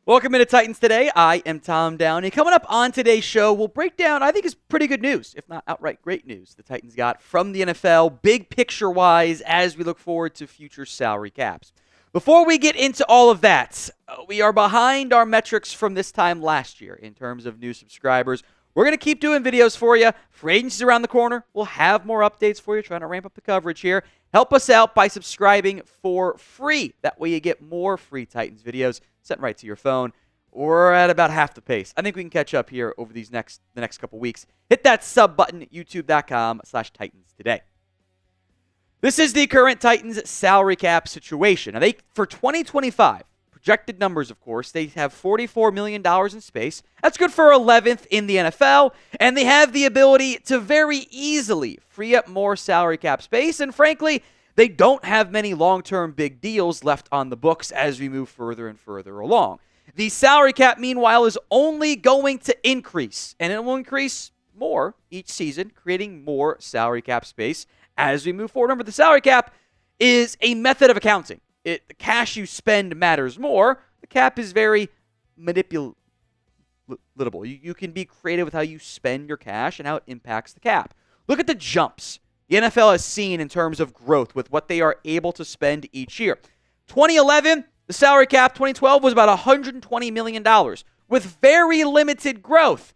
Welcome into Titans Today. I am Tom Downey. Coming up on today's show, we'll break down, I think it's pretty good news, if not outright great news, the Titans got from the NFL, big picture-wise, as we look forward to future salary caps. Before we get into all of that, we are behind our metrics from this time last year in terms of new subscribers. We're going to keep doing videos for you. Free agency's around the corner. We'll have more updates for you, trying to ramp up the coverage here. Help us out by subscribing for free. That way you get more free Titans videos sent right to your phone. We're at about half the pace. I think we can catch up here over the next couple weeks. Hit that sub button at youtube.com/Titans today. This is the current Titans salary cap situation. Now, for 2025, projected numbers, of course, they have $44 million in space. That's good for 11th in the NFL, and they have the ability to very easily free up more salary cap space, and frankly, they don't have many long-term big deals left on the books as we move further and further along. The salary cap, meanwhile, is only going to increase, and it will increase more each season, creating more salary cap space as we move forward. Remember, the salary cap is a method of accounting. The cash you spend matters more. The cap is very manipulatable. You can be creative with how you spend your cash and how it impacts the cap. Look at the jumps the NFL has seen in terms of growth with what they are able to spend each year. 2011, the salary cap, 2012 was about $120 million with very limited growth.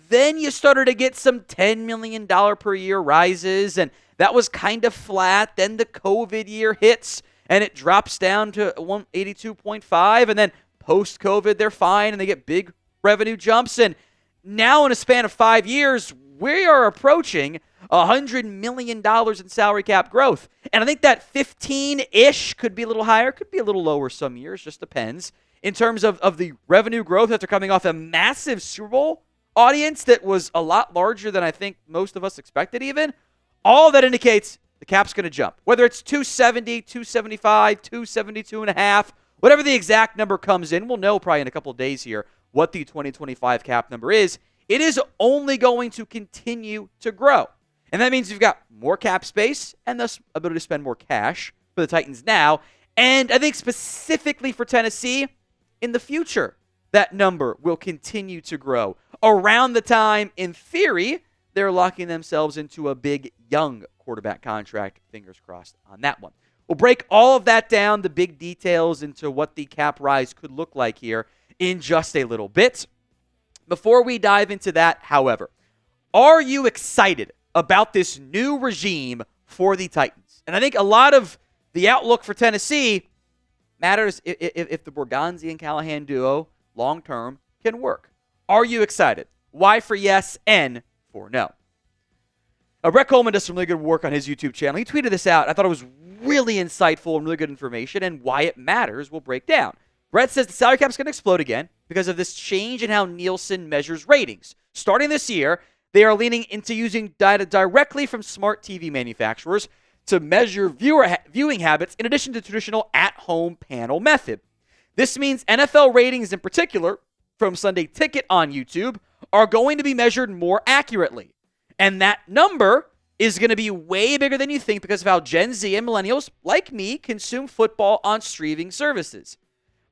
Then you started to get some $10 million per year rises, and that was kind of flat. Then the COVID year hits, and it drops down to 182.5, and then post-COVID, they're fine, and they get big revenue jumps. And now in a span of 5 years, we are approaching $100 million in salary cap growth. And I think that 15-ish could be a little higher, could be a little lower some years, just depends. In terms of the revenue growth after coming off a massive Super Bowl audience that was a lot larger than I think most of us expected even, all that indicates the cap's going to jump. Whether it's 270, 275, 272 and a half, whatever the exact number comes in, we'll know probably in a couple of days here what the 2025 cap number is. It is only going to continue to grow. And that means you've got more cap space and thus ability to spend more cash for the Titans now. And I think specifically for Tennessee, in the future, that number will continue to grow. Around the time, in theory, they're locking themselves into a big young quarterback contract. Fingers crossed on that one. We'll break all of that down, the big details into what the cap rise could look like here in just a little bit. Before we dive into that, however, are you excited about this new regime for the Titans? And I think a lot of the outlook for Tennessee matters if the Borgonzi and Callahan duo long-term can work. Are you excited? Y for yes, N for no. Brett Coleman does some really good work on his YouTube channel. He tweeted this out. I thought it was really insightful and really good information, and why it matters we'll break down. Brett says the salary cap is going to explode again because of this change in how Nielsen measures ratings. Starting this year, they are leaning into using data directly from smart TV manufacturers to measure viewing habits in addition to traditional at-home panel method. This means NFL ratings in particular, from Sunday Ticket on YouTube, are going to be measured more accurately. And that number is going to be way bigger than you think because of how Gen Z and millennials, like me, consume football on streaming services.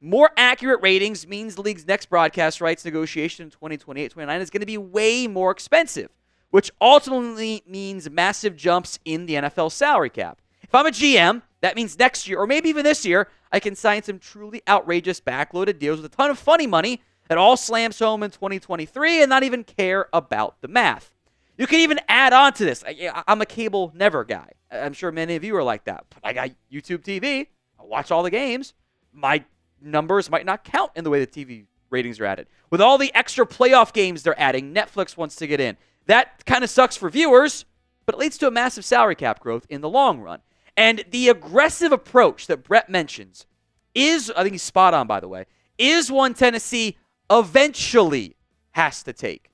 More accurate ratings means the league's next broadcast rights negotiation in 2028-29 is going to be way more expensive, which ultimately means massive jumps in the NFL salary cap. If I'm a GM, that means next year, or maybe even this year, I can sign some truly outrageous backloaded deals with a ton of funny money that all slams home in 2023 and not even care about the math. You can even add on to this. I'm a cable never guy. I'm sure many of you are like that. But I got YouTube TV. I watch all the games. My numbers might not count in the way the TV ratings are added. With all the extra playoff games they're adding, Netflix wants to get in. That kind of sucks for viewers, but it leads to a massive salary cap growth in the long run. And the aggressive approach that Brett mentions is, I think he's spot on, by the way, is one Tennessee eventually has to take.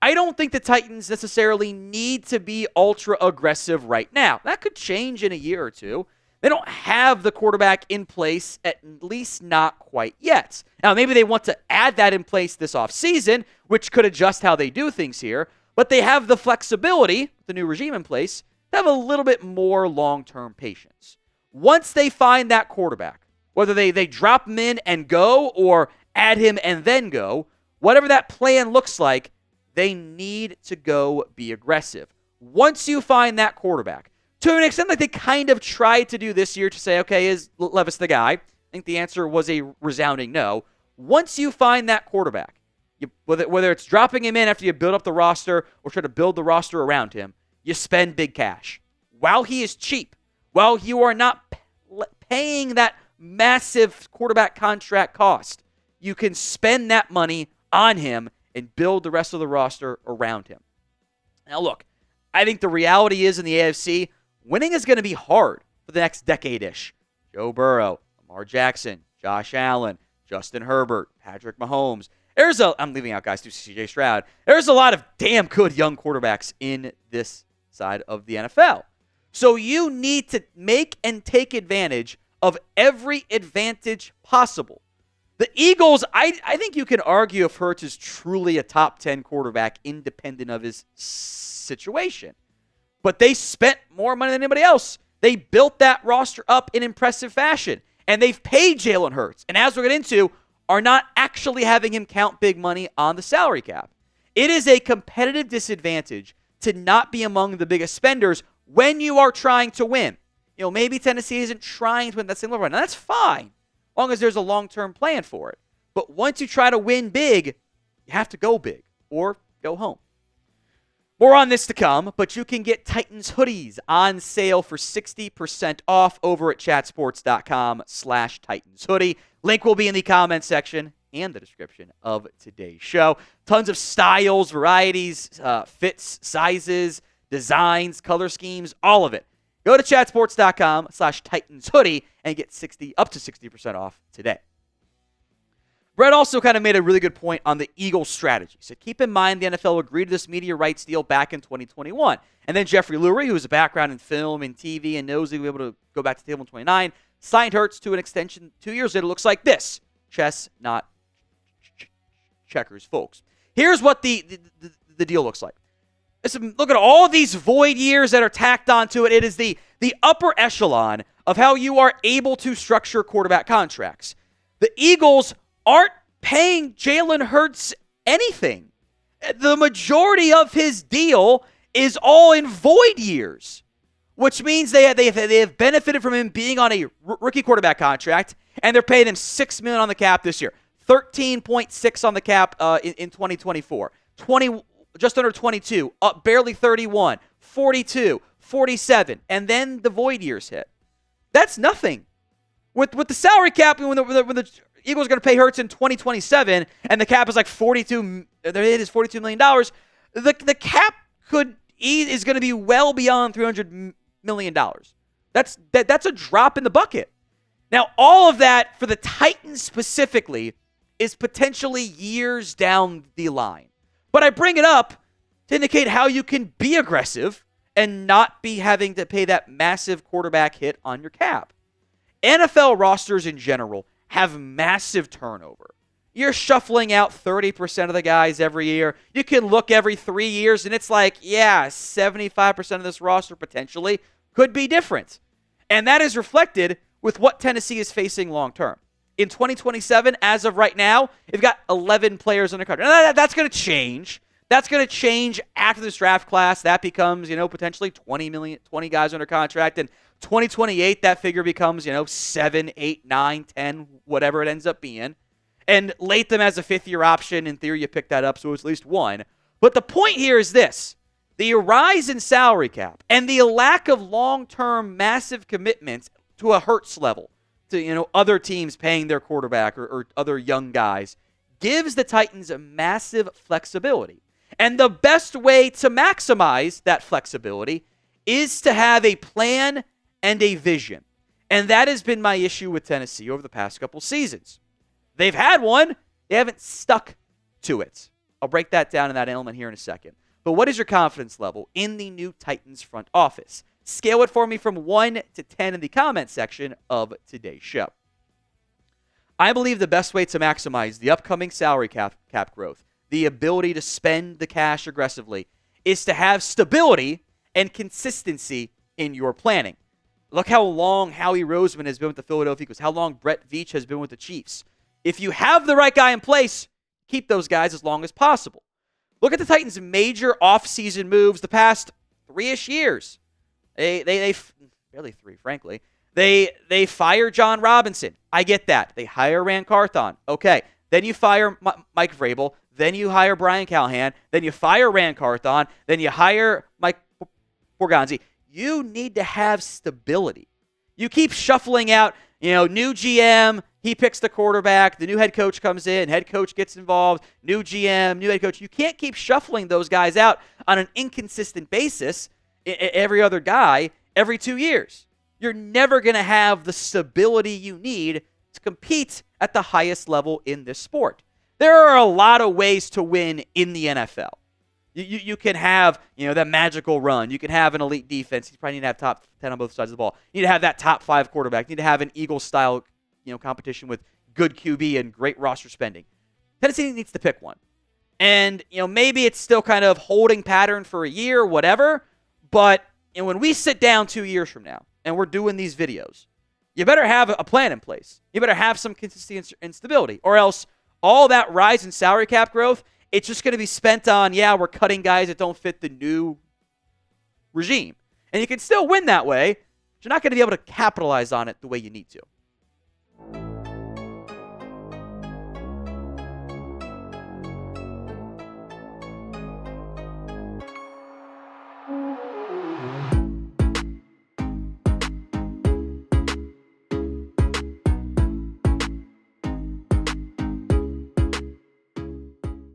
I don't think the Titans necessarily need to be ultra aggressive right now. That could change in a year or two. They don't have the quarterback in place, at least not quite yet. Now, maybe they want to add that in place this offseason, which could adjust how they do things here, but they have the flexibility, the new regime in place, to have a little bit more long-term patience. Once they find that quarterback, whether they drop him in and go or add him, and then go. Whatever that plan looks like, they need to go be aggressive. Once you find that quarterback, to an extent like they kind of tried to do this year to say, okay, is Levis the guy? I think the answer was a resounding no. Once you find that quarterback, whether it's dropping him in after you build up the roster or try to build the roster around him, you spend big cash. While he is cheap, while you are not paying that massive quarterback contract cost, you can spend that money on him and build the rest of the roster around him. Now look, I think the reality is in the AFC, winning is going to be hard for the next decade-ish. Joe Burrow, Lamar Jackson, Josh Allen, Justin Herbert, Patrick Mahomes. I'm leaving out guys too, CJ Stroud. There's a lot of damn good young quarterbacks in this side of the NFL. So you need to make and take advantage of every advantage possible. The Eagles, I think you can argue if Hurts is truly a top 10 quarterback independent of his situation. But they spent more money than anybody else. They built that roster up in impressive fashion. And they've paid Jalen Hurts. And as we'll get into, are not actually having him count big money on the salary cap. It is a competitive disadvantage to not be among the biggest spenders when you are trying to win. Maybe Tennessee isn't trying to win that same level right now. That's fine, as long as there's a long-term plan for it. But once you try to win big, you have to go big or go home. More on this to come, but you can get Titans hoodies on sale for 60% off over at chatsports.com/Titans hoodie. Link will be in the comments section and the description of today's show. Tons of styles, varieties, fits, sizes, designs, color schemes, all of it. Go to chatsports.com/Titans hoodie and get up to 60% off today. Brett also kind of made a really good point on the Eagles strategy. So keep in mind the NFL agreed to this media rights deal back in 2021. And then Jeffrey Lurie, who has a background in film and TV and knows he'll be able to go back to table in 29, signed Hurts to an extension 2 years later. It looks like this. Chess, not checkers, folks. Here's what the deal looks like. Listen, look at all these void years that are tacked onto it. It is the upper echelon of how you are able to structure quarterback contracts. The Eagles aren't paying Jalen Hurts anything. The majority of his deal is all in void years, which means they have benefited from him being on a rookie quarterback contract, and they're paying him $6 million on the cap this year, 13.6 on the cap in 2024, just under 22, up barely 31, 42, 47, and then the void years hit. That's nothing. With the salary cap, when the Eagles are going to pay Hurts in 2027, and the cap is like $42 million. The cap is going to be well beyond $300 million. That's a drop in the bucket. Now, all of that for the Titans specifically is potentially years down the line. But I bring it up to indicate how you can be aggressive and not be having to pay that massive quarterback hit on your cap. NFL rosters in general have massive turnover. You're shuffling out 30% of the guys every year. You can look every 3 years, and it's like, 75% of this roster potentially could be different. And that is reflected with what Tennessee is facing long term. In 2027, as of right now, they've got 11 players under contract. Now, that's going to change. That's going to change after this draft class. That becomes, potentially 20 guys under contract. And 2028, that figure becomes, 7, 8, 9, 10, whatever it ends up being. And Latham as a fifth-year option. In theory, you pick that up, so it's at least one. But the point here is this. The rise in salary cap and the lack of long-term massive commitments to a Hurts level, to other teams paying their quarterback or other young guys, gives the Titans a massive flexibility. And the best way to maximize that flexibility is to have a plan and a vision. And that has been my issue with Tennessee over the past couple seasons. They've had one. They haven't stuck to it. I'll break that down in that element here in a second. But what is your confidence level in the new Titans front office? Scale it for me from 1 to 10 in the comment section of today's show. I believe the best way to maximize the upcoming salary cap growth, the ability to spend the cash aggressively, is to have stability and consistency in your planning. Look how long Howie Roseman has been with the Philadelphia Eagles, how long Brett Veach has been with the Chiefs. If you have the right guy in place, keep those guys as long as possible. Look at the Titans' major offseason moves the past 3-ish years. They barely 3, frankly. They fire John Robinson. I get that. They hire Rand Carthon. Okay. Then you fire Mike Vrabel. Then you hire Brian Callahan. Then you fire Rand Carthon. Then you hire Mike Borgonzi. You need to have stability. You keep shuffling out, new GM, he picks the quarterback, the new head coach comes in, head coach gets involved, new GM, new head coach. You can't keep shuffling those guys out on an inconsistent basis, every other guy, every 2 years. You're never going to have the stability you need to compete at the highest level in this sport. There are a lot of ways to win in the NFL. You can have, that magical run. You can have an elite defense. You probably need to have top 10 on both sides of the ball. You need to have that top 5 quarterback. You need to have an Eagles-style, competition with good QB and great roster spending. Tennessee needs to pick one. And, maybe it's still kind of holding pattern for a year, whatever. But when we sit down 2 years from now and we're doing these videos, you better have a plan in place. You better have some consistency and stability. Or else all that rise in salary cap growth, it's just going to be spent on, we're cutting guys that don't fit the new regime. And you can still win that way, but you're not going to be able to capitalize on it the way you need to.